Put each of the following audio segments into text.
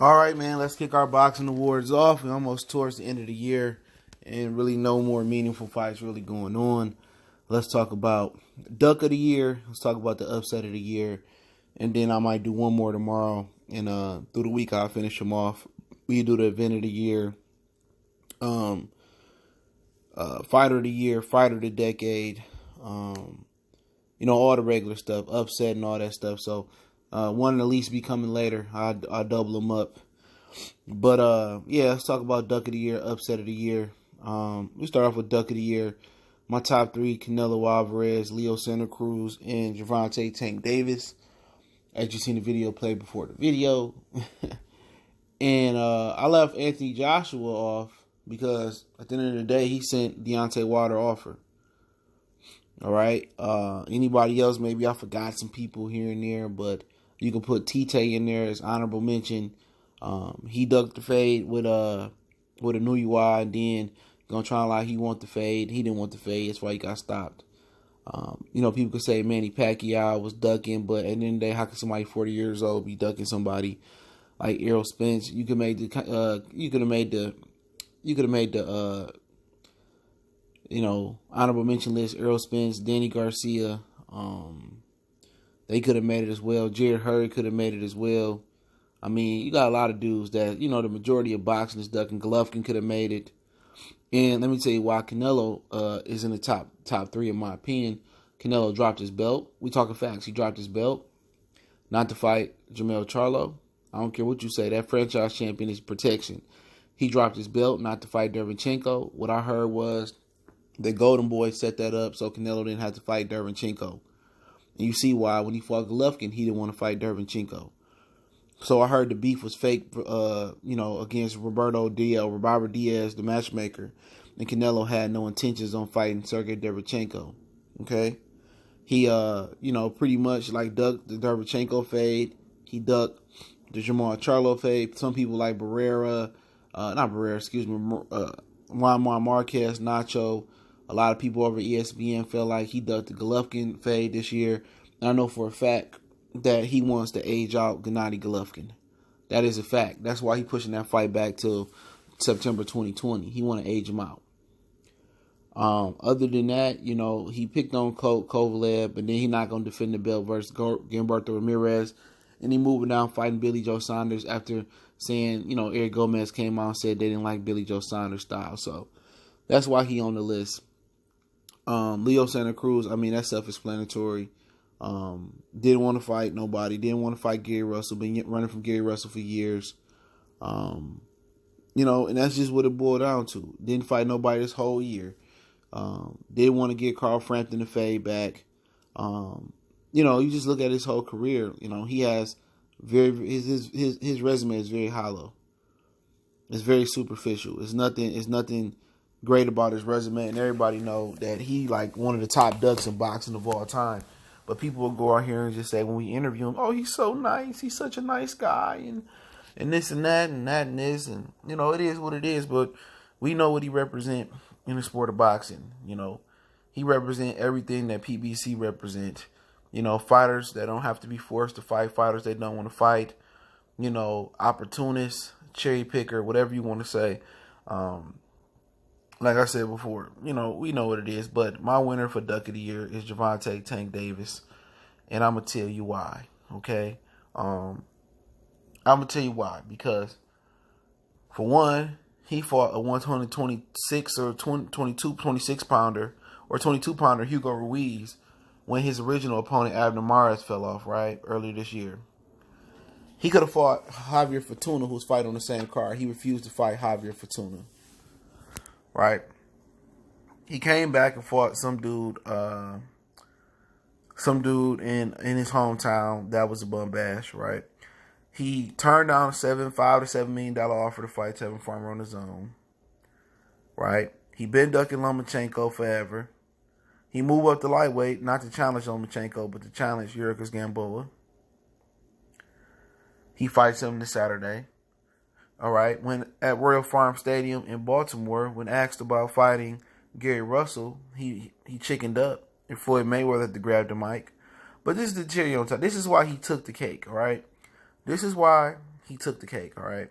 All right, man, let's kick our boxing awards off. We're almost towards the end of the year and really no more meaningful fights really going on. Let's talk about Duck of the Year. Let's talk about the upset of the year. And then I might do one more tomorrow. And through the week, I'll finish them off. We do the event of the year, fighter of the year, fighter of the decade, all the regular stuff, upset and all that stuff. So one at least be coming later. I'll double them up. But let's talk about Duck of the Year, upset of the year. We start off with Duck of the Year. My top three: Canelo Alvarez, Leo Santa Cruz, and Gervonta Tank Davis. As you seen the video play before the video. And I left Anthony Joshua off because at the end of the day, he sent Deontay Wilder offer. All right. Anybody else, maybe I forgot some people here and there, but you can put Tite in there as honorable mention. He ducked the fade with a new UI, and then gonna try like he want the fade. He didn't want the fade. That's why he got stopped. People could say Manny Pacquiao was ducking, but at the end of the day, how could somebody 40 years old be ducking somebody like Errol Spence? You could have made the honorable mention list. Errol Spence, Danny Garcia, they could have made it as well. Jarrett Hurd could have made it as well. I mean, you got a lot of dudes that, the majority of boxing is ducking. Golovkin could have made it. And let me tell you why Canelo is in the top three, in my opinion. Canelo dropped his belt. We talking facts. He dropped his belt not to fight Jermell Charlo. I don't care what you say. That franchise champion is protection. He dropped his belt not to fight Derevyanchenko. What I heard was the Golden Boy set that up so Canelo didn't have to fight Derevyanchenko. And you see why when he fought Golovkin, he didn't want to fight Derevyanchenko. So I heard the beef was fake, against Robert Diaz, the matchmaker. And Canelo had no intentions on fighting Sergey Derevyanchenko. Okay? He, pretty much like ducked the Derevyanchenko fade. He ducked the Jermall Charlo fade. Some people like Juan Marquez, Nacho. A lot of people over ESPN felt like he ducked the Golovkin fade this year. And I know for a fact that he wants to age out Gennady Golovkin. That is a fact. That's why he's pushing that fight back till September 2020. He want to age him out. Other than that, he picked on Kovalev, but then he not going to defend the belt versus Gervonta Ramirez. And he moving down fighting Billy Joe Saunders after saying, Eric Gomez came out and said they didn't like Billy Joe Saunders' style. So that's why he on the list. Leo Santa Cruz, that's self-explanatory. Didn't want to fight nobody. Didn't want to fight Gary Russell. Been running from Gary Russell for years. And that's just what it boiled down to. Didn't fight nobody this whole year. Didn't want to get Carl Frampton the fade back. You just look at his whole career. He has his resume is very hollow. It's very superficial. It's nothing great about his resume, and everybody know that he like one of the top ducks in boxing of all time. But people will go out here and just say when we interview him, oh, he's so nice. He's such a nice guy, and this and that and that and this. And, it is what it is. But we know what he represent in the sport of boxing. He represent everything that PBC represent. Fighters that don't have to be forced to fight. Fighters that don't want to fight. Opportunists, cherry picker, whatever you want to say. Like I said before, we know what it is. But my winner for Duck of the Year is Gervonta Tank Davis. And I'm going to tell you why, okay? I'm going to tell you why. Because, for one, he fought a 126 or 26 pounder or 22 pounder Hugo Ruiz when his original opponent, Abner Mares, fell off, right, earlier this year. He could have fought Javier Fortuna, who was fighting on the same card. He refused to fight Javier Fortuna. Right, he came back and fought some dude in his hometown that was a bum bash. Right, he turned down a $5 to $7 million offer to fight Tevin Farmer on his own. Right, he been ducking Lomachenko forever. He moved up to lightweight, not to challenge Lomachenko, but to challenge Yurikas Gamboa. He fights him this Saturday. All right, when at Royal Farm Stadium in Baltimore, when asked about fighting Gary Russell, he chickened up, and Floyd Mayweather had to grab the mic. But this is the cherry on top. This is why he took the cake, all right? This is why he took the cake, all right?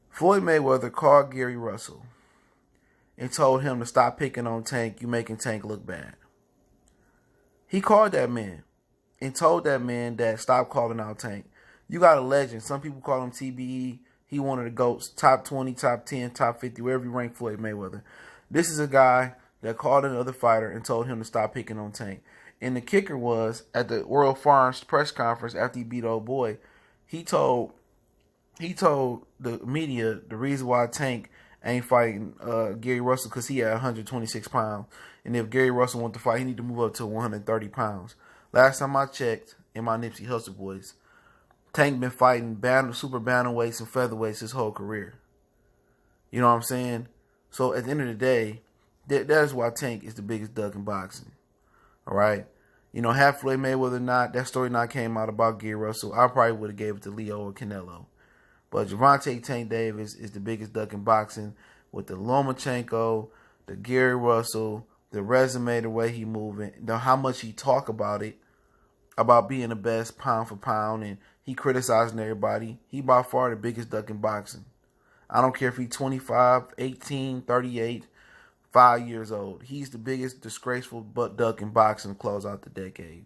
Floyd Mayweather called Gary Russell and told him to stop picking on Tank. You making Tank look bad. He called that man and told that man that stop calling out Tank. You got a legend. Some people call him TBE. He one of the GOATs, top 20, top 10, top 50, wherever you rank Floyd Mayweather. This is a guy that called another fighter and told him to stop picking on Tank. And the kicker was, at the World Farms press conference after he beat old boy, he told the media the reason why Tank ain't fighting Gary Russell because he had 126 pounds. And if Gary Russell wants to fight, he need to move up to 130 pounds. Last time I checked in my Nipsey Hussle boys, Tank been fighting super bantamweights and featherweights his whole career. You know what I'm saying? So at the end of the day, that is why Tank is the biggest duck in boxing. All right? You know, had Floyd Mayweather not, that story not came out about Gary Russell, I probably would have gave it to Leo or Canelo. But Gervonta Tank Davis is the biggest duck in boxing with the Lomachenko, the Gary Russell, the resume, the way he moving, how much he talk about it, about being the best pound for pound, and he criticizing everybody. He by far the biggest duck in boxing. I don't care if he's 25, 18, 38, 5 years old. He's the biggest disgraceful butt duck in boxing to close out the decade.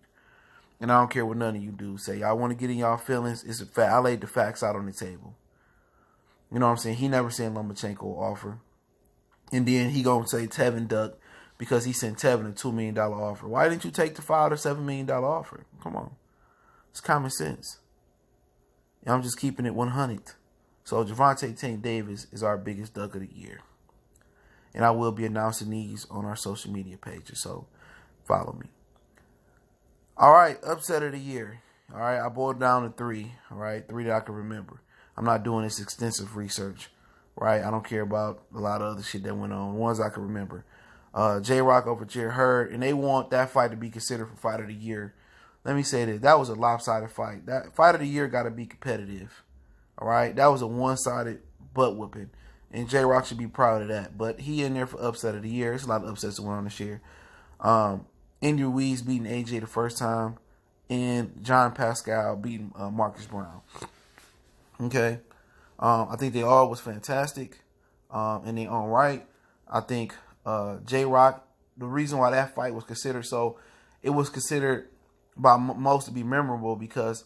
And I don't care what none of you do. Say, I want to get in y'all feelings. It's a fact. I laid the facts out on the table. You know what I'm saying? He never sent Lomachenko offer. And then he going to say Tevin duck because he sent Tevin a $2 million offer. Why didn't you take the $5 or $7 million offer? Come on. It's common sense. And I'm just keeping it 100. So Gervonta Tank Davis is our biggest duck of the year. And I will be announcing these on our social media pages. So follow me. All right, upset of the year. All right, I boiled down to 3. All right, 3 that I can remember. I'm not doing this extensive research. Right, I don't care about a lot of other shit that went on. Ones I can remember. J-Rock over Hurd, and they want that fight to be considered for fight of the year. Let me say this. That was a lopsided fight. That fight of the year got to be competitive. All right, that was a one-sided butt whooping. And J-Rock should be proud of that. But he in there for upset of the year. There's a lot of upsets that went on this year. Andy Ruiz beating AJ the first time. And John Pascal beating Marcus Browne. Okay. I think they all was fantastic. In their own right. I think J-Rock, the reason why that fight was considered so, it was considered by most to be memorable because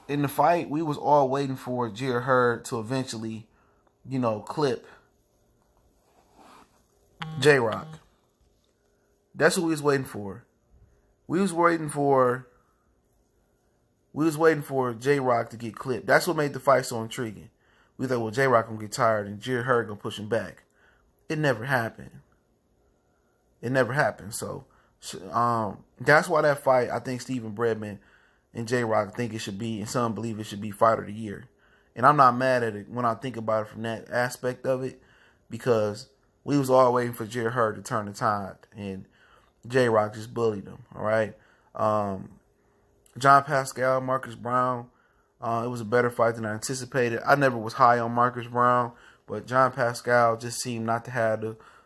in the fight, we was all waiting for Jarrett Hurd to eventually, clip J-Rock. That's what we was waiting for. We was waiting for J-Rock to get clipped. That's what made the fight so intriguing. We thought, well, J-Rock gonna get tired and Jarrett Hurd gonna push him back. It never happened. So, that's why that fight, I think Stephen Bredman and J-Rock think it should be, and some believe it should be fight of the year. And I'm not mad at it when I think about it from that aspect of it, because we was all waiting for Jarrett Hurd to turn the tide, and J-Rock just bullied him, all right? John Pascal, Marcus Browne, it was a better fight than I anticipated. I never was high on Marcus Browne, but John Pascal just seemed not to have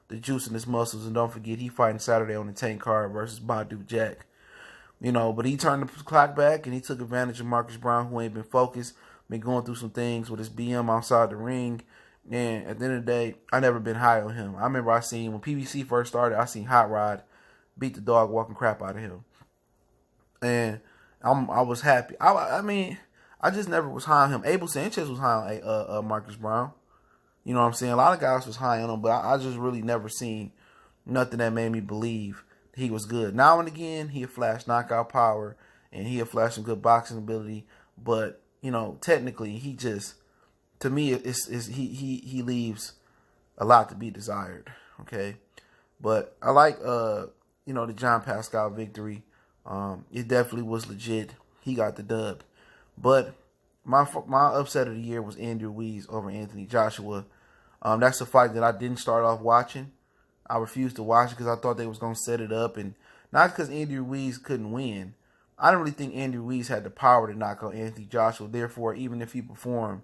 the juice in his muscles. And don't forget, he fighting Saturday on the Tank card versus Badu Jack. But he turned the clock back and he took advantage of Marcus Browne, who ain't been focused, been going through some things with his BM outside the ring. And at the end of the day, I never been high on him. I remember when PBC first started, I seen Hot Rod beat the dog walking crap out of him. And I was happy. I just never was high on him. Abel Sanchez was high on Marcus Browne. You know what I'm saying? A lot of guys was high on him, but I just really never seen nothing that made me believe he was good. Now and again, he'll flash knockout power, and he'll flash some good boxing ability. But, technically, he just, to me, he leaves a lot to be desired, okay? But I like, the John Pascal victory. It definitely was legit. He got the dub. But my upset of the year was Andy Ruiz over Anthony Joshua. That's a fight that I didn't start off watching. I refused to watch it because I thought they was going to set it up. And not because Andy Ruiz couldn't win. I don't really think Andy Ruiz had the power to knock out Anthony Joshua. Therefore, even if he performed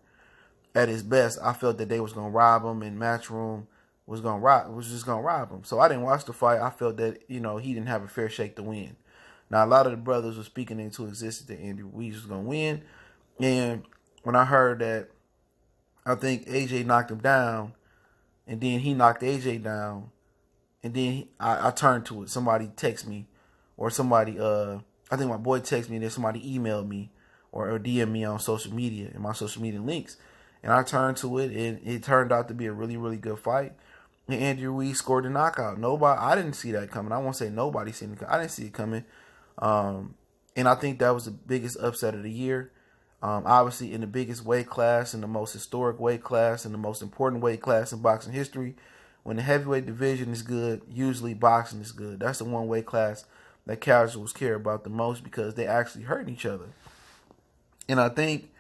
at his best, I felt that they was going to rob him, and Matchroom was just going to rob him. So I didn't watch the fight. I felt that, he didn't have a fair shake to win. Now, a lot of the brothers were speaking into existence that Andy Ruiz was going to win. And when I heard that, I think AJ knocked him down, and then he knocked AJ down, and then I turned to it. Somebody text me, or somebody, I think my boy texted me, and then somebody emailed me or DM me on social media, in my social media links. And I turned to it, and it turned out to be a really, really good fight. And Andy Ruiz scored the knockout. I didn't see that coming. I won't say nobody seen it coming. I didn't see it coming. And I think that was the biggest upset of the year. Obviously, in the biggest weight class, in the most historic weight class, in the most important weight class in boxing history, when the heavyweight division is good, usually boxing is good. That's the one weight class that casuals care about the most because they actually hurt each other. And I think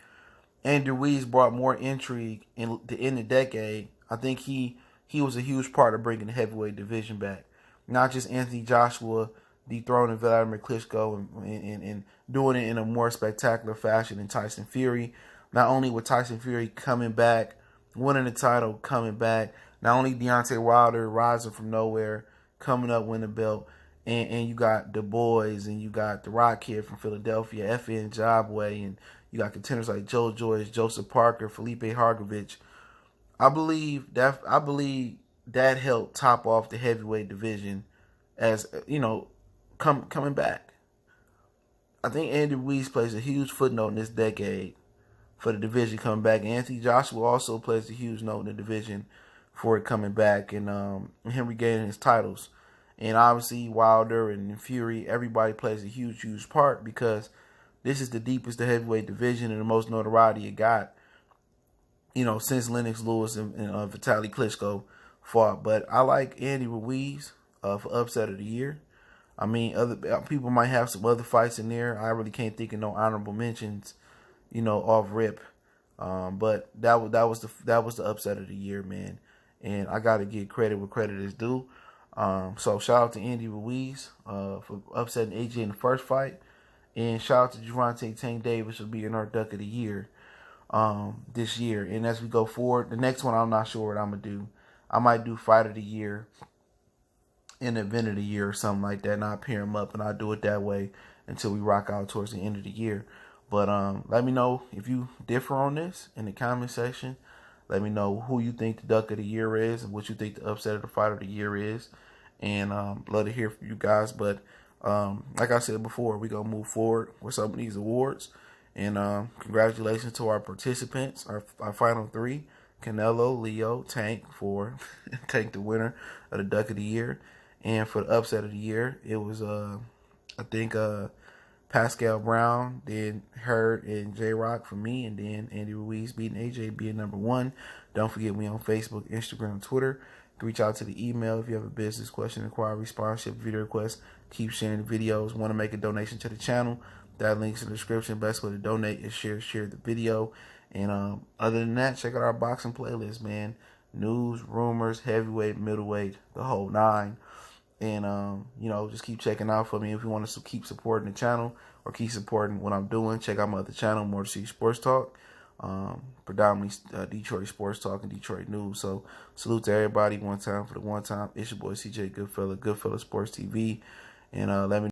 Andy Ruiz brought more intrigue in the decade. I think he was a huge part of bringing the heavyweight division back. Not just Anthony Joshua dethroning Vladimir Klitschko and doing it in a more spectacular fashion than Tyson Fury. Not only with Tyson Fury coming back, winning the title, coming back. Not only Deontay Wilder rising from nowhere, coming up, winning the belt. And you got Du Bois, and you got the Rock Kid from Philadelphia, FN Jabway, and you got contenders like Joe Joyce, Joseph Parker, Felipe Hargovich. I believe that helped top off the heavyweight division as, coming back. I think Andy Ruiz plays a huge footnote in this decade for the division coming back. And Anthony Joshua also plays a huge note in the division for it coming back and him regaining his titles. And obviously Wilder and Fury, everybody plays a huge, huge part because this is the deepest the heavyweight division and the most notoriety it got, since Lennox Lewis and Vitaly Klitschko fought. But I like Andy Ruiz for upset of the year. I mean, other people might have some other fights in there. I really can't think of no honorable mentions, off rip. But that was the upset of the year, man. And I got to give credit where credit is due. So shout out to Andy Ruiz for upsetting AJ in the first fight. And shout out to Gervonta Tank Davis for being our Duck of the Year this year. And as we go forward, the next one I'm not sure what I'm going to do. I might do Fight of the Year and Event of the Year or something like that. And I'll pair them up and I'll do it that way until we rock out towards the end of the year. But let me know if you differ on this in the comment section. Let me know who you think the Duck of the Year is and what you think the upset of the Fight of the Year is. And love to hear from you guys. But like I said before, we're going to move forward with some of these awards. And congratulations to our participants, our final three. Canelo, Leo, Tank for Tank the winner of the Duck of the Year. And for the upset of the year, it was, I think, Pascal, Browne, then Hurd and J-Rock for me, and then Andy Ruiz beating AJ being number one. Don't forget me on Facebook, Instagram, Twitter. You can reach out to the email if you have a business question, inquiry, sponsorship, video request. Keep sharing the videos. Want to make a donation to the channel? That link's in the description. Best way to donate is share the video. And other than that, check out our boxing playlist, man. News, rumors, heavyweight, middleweight, the whole nine. And, just keep checking out for me if you want to keep supporting the channel or keep supporting what I'm doing. Check out my other channel, More to See Sports Talk, predominantly Detroit Sports Talk and Detroit News. So salute to everybody one time for the one time. It's your boy CJ Goodfella Sports TV. And let me